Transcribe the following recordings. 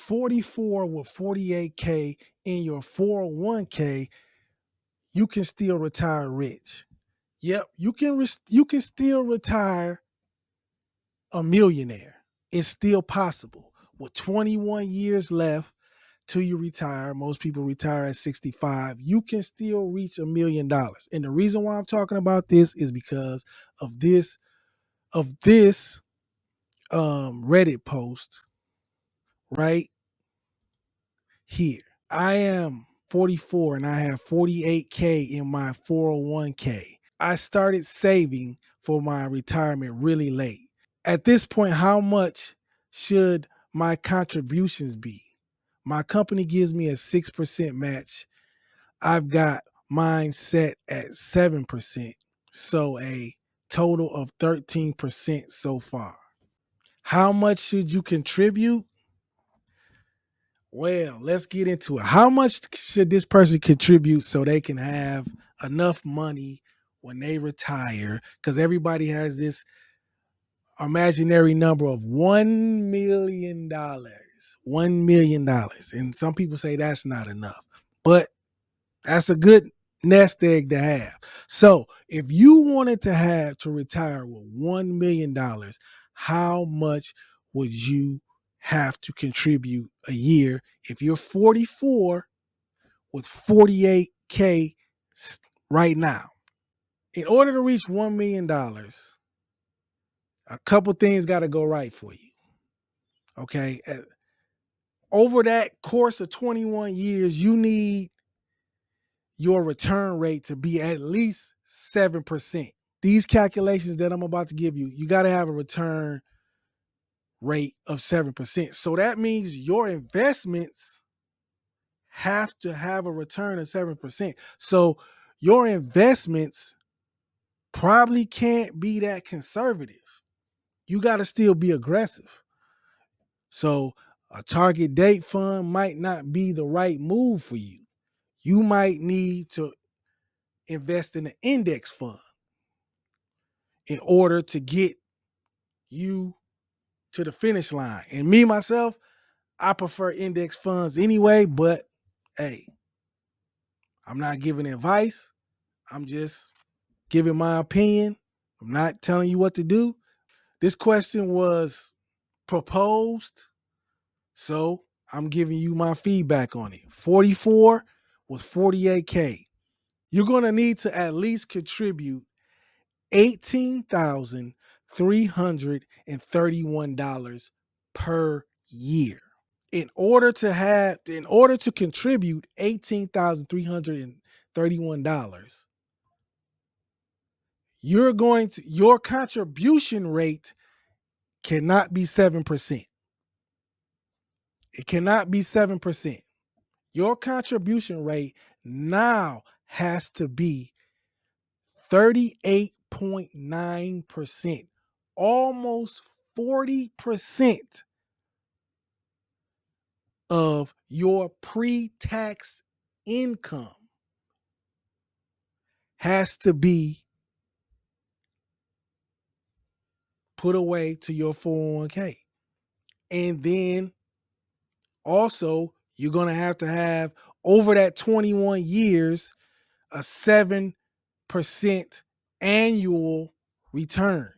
44 with 48K in your 401k, you can still retire rich. Yep, you can still retire a millionaire. It's still possible. With 21 years left till you retire, most people retire at 65. You can still reach $1 million. And the reason why I'm talking about this is because of this Reddit post right here. I am 44 and I have 48K in my 401k. I started saving for my retirement really late. At this point, how much should my contributions be? My company gives me a 6% match. I've got mine set at 7%. So a total of 13% so far. How much should you contribute? Well, let's get into it. How much should this person contribute so they can have enough money when they retire? Because everybody has this imaginary number of $1 million. $1 million. And some people say that's not enough. But that's a good nest egg to have. So if you wanted to retire with $1 million, how much would you have to contribute a year if you're 44 with 48K right now? In order to reach $1 million, a couple things got to go right for you. Okay. Over that course of 21 years, you need your return rate to be at least 7%. These calculations that I'm about to give you, you got to have a return rate of 7%. So that means your investments have to have a return of 7%. So your investments probably can't be that conservative. You got to still be aggressive. So a target date fund might not be the right move for you. You might need to invest in an index fund in order to get you to the finish line. And me, myself, I prefer index funds anyway, but hey, I'm not giving advice. I'm just giving my opinion. I'm not telling you what to do. This question was proposed, so I'm giving you my feedback on it. 44 with 48K. You're going to need to at least contribute $18,331 per year. In order to contribute $18,331, your contribution rate cannot be 7%. It cannot be 7%. Your contribution rate now has to be 38.9%, almost 40% of your pre-tax income has to be put away to your 401k. And then also, you're going to have over that 21 years a 7% annual return.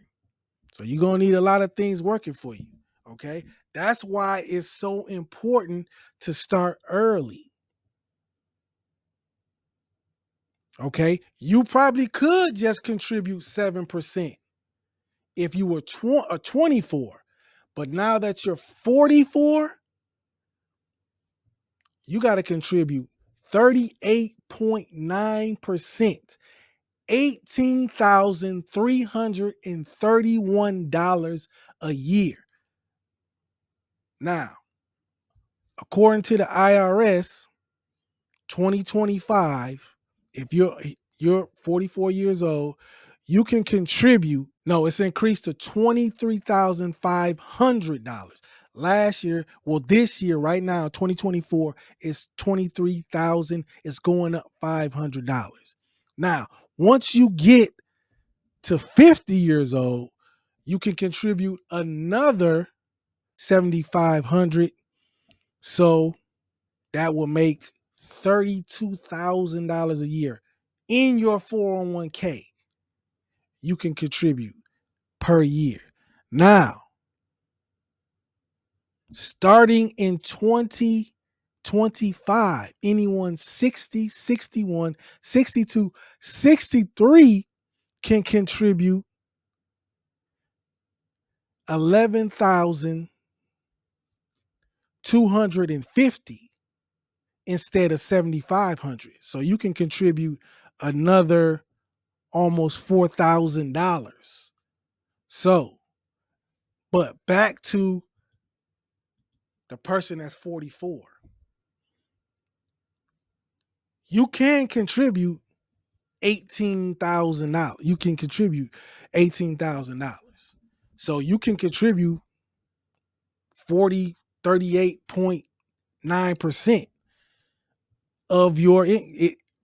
So you're going to need a lot of things working for you. Okay. That's why it's so important to start early. Okay. You probably could just contribute 7% if you were 24. But now that you're 44, you got to contribute 38.9%, $18,331 a year. Now, according to the IRS, 2025, if you're 44 years old, you can contribute. No, it's increased to $23,500. Last year, well, this year, right now, 2024, is $23,000. It's going up $500. Now, once you get to 50 years old, you can contribute another $7,500. So that will make $32,000 a year in your 401k. You can contribute per year. Now, starting in 2025, anyone 60, 61, 62, 63 can contribute 11,250 instead of 7,500. So you can contribute another almost $4,000. So, but back to the person that's 44. You can contribute $18,000. You can contribute $18,000. So you can contribute 38.9% of your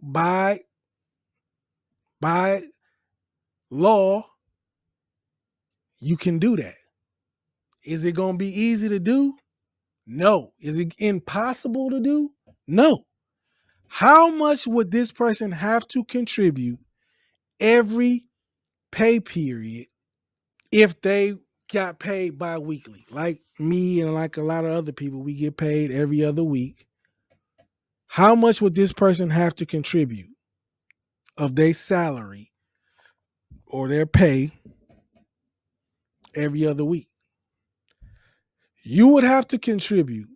by law. You can do that. Is it going to be easy to do? No. Is it impossible to do? No. How much would this person have to contribute every pay period if they got paid bi-weekly? Like me and like a lot of other people, we get paid every other week. How much would this person have to contribute of their salary or their pay every other week? You would have to contribute.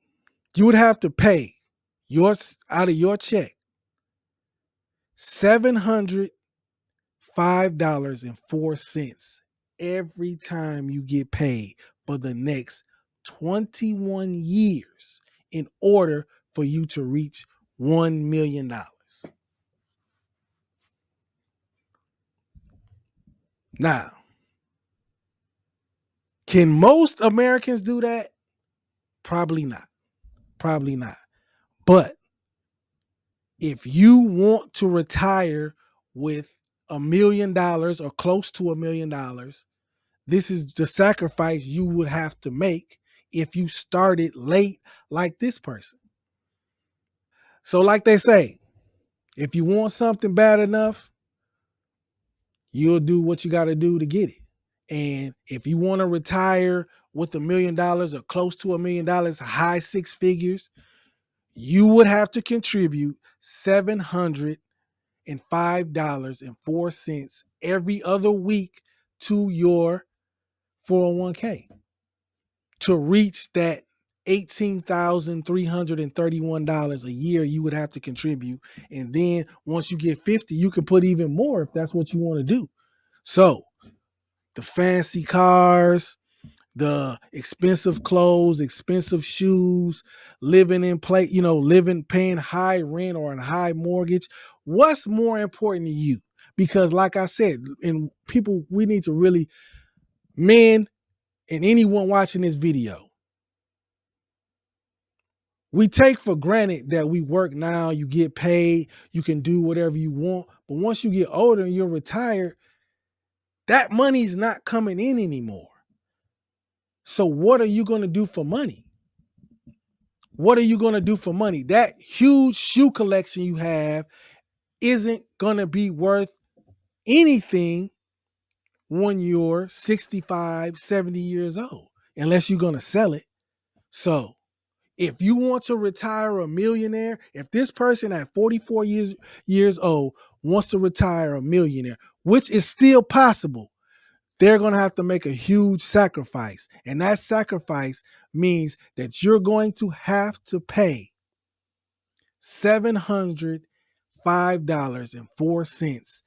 You would have to pay out of your check $705.04 every time you get paid for the next 21 years in order for you to reach $1 million. Now, can most Americans do that? Probably not. Probably not. But if you want to retire with $1 million or close to $1 million, this is the sacrifice you would have to make if you started late like this person. So, like they say, if you want something bad enough, you'll do what you got to do to get it. And if you want to retire with $1 million or close to $1 million, high six figures, you would have to contribute $705.04 every other week to your 401k to reach that $18,331 a year you would have to contribute. And then once you get 50, you can put even more if that's what you want to do. So the fancy cars, the expensive clothes, expensive shoes, living in place, paying high rent or a high mortgage. What's more important to you? Because like I said, and people, we need to really, men and anyone watching this video, we take for granted that we work now, you get paid, you can do whatever you want. But once you get older and you're retired, that money's not coming in anymore. So what are you going to do for money? What are you going to do for money? That huge shoe collection you have isn't going to be worth anything when you're 65, 70 years old, unless you're going to sell it. So if you want to retire a millionaire, if this person at 44 years old wants to retire a millionaire, which is still possible, they're going to have to make a huge sacrifice. And that sacrifice means that you're going to have to pay $705.04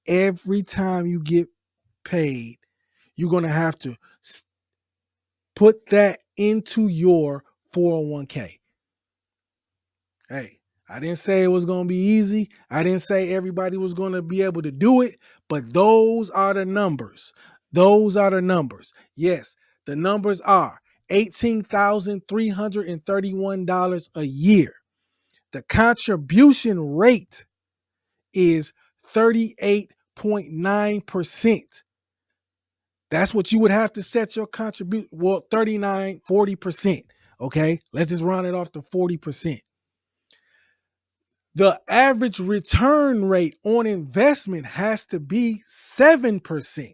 every time you get paid. You're going to have to put that into your 401k. Hey, I didn't say it was going to be easy. I didn't say everybody was going to be able to do it, but those are the numbers. Those are the numbers. Yes, the numbers are $18,331 a year. The contribution rate is 38.9%. That's what you would have to set your contribution. Well, 39, 40%. Okay, let's just round it off to 40%. The average return rate on investment has to be 7%.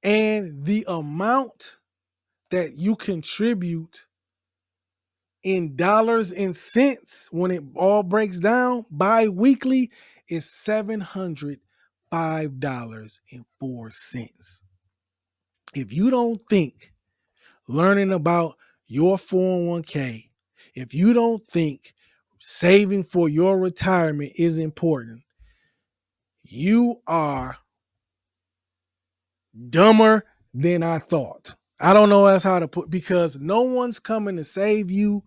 And the amount that you contribute in dollars and cents when it all breaks down bi-weekly is $705.04. If you don't think learning about your 401k, if you don't think saving for your retirement is important, you are dumber than I thought. I don't know else how to put, because no one's coming to save you.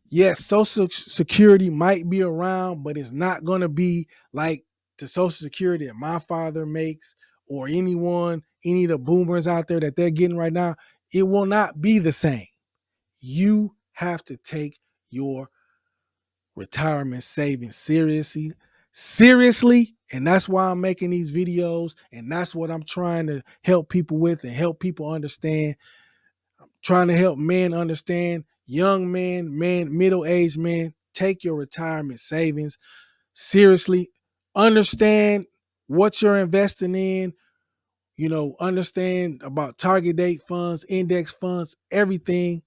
Yes, Social Security might be around, but it's not going to be like the Social Security that my father makes or any of the boomers out there that they're getting right now. It will not be the same. You have to take your retirement savings seriously. And that's why I'm making these videos. And that's what I'm trying to help people with and help people understand. Trying to help men understand, young men, middle-aged men, take your retirement savings seriously. Understand what you're investing in, understand about target date funds, index funds, everything.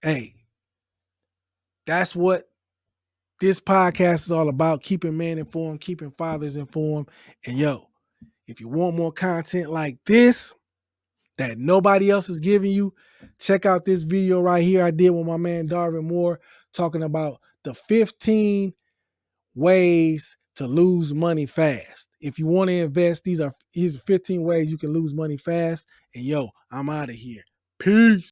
Hey, that's what this podcast is all about, keeping men informed, keeping fathers informed. And if you want more content like this that nobody else is giving you, check out this video right here I did with my man Darvin Moore talking about the 15 ways to lose money fast. If you want to invest, here's 15 ways you can lose money fast. And I'm out of here. Peace.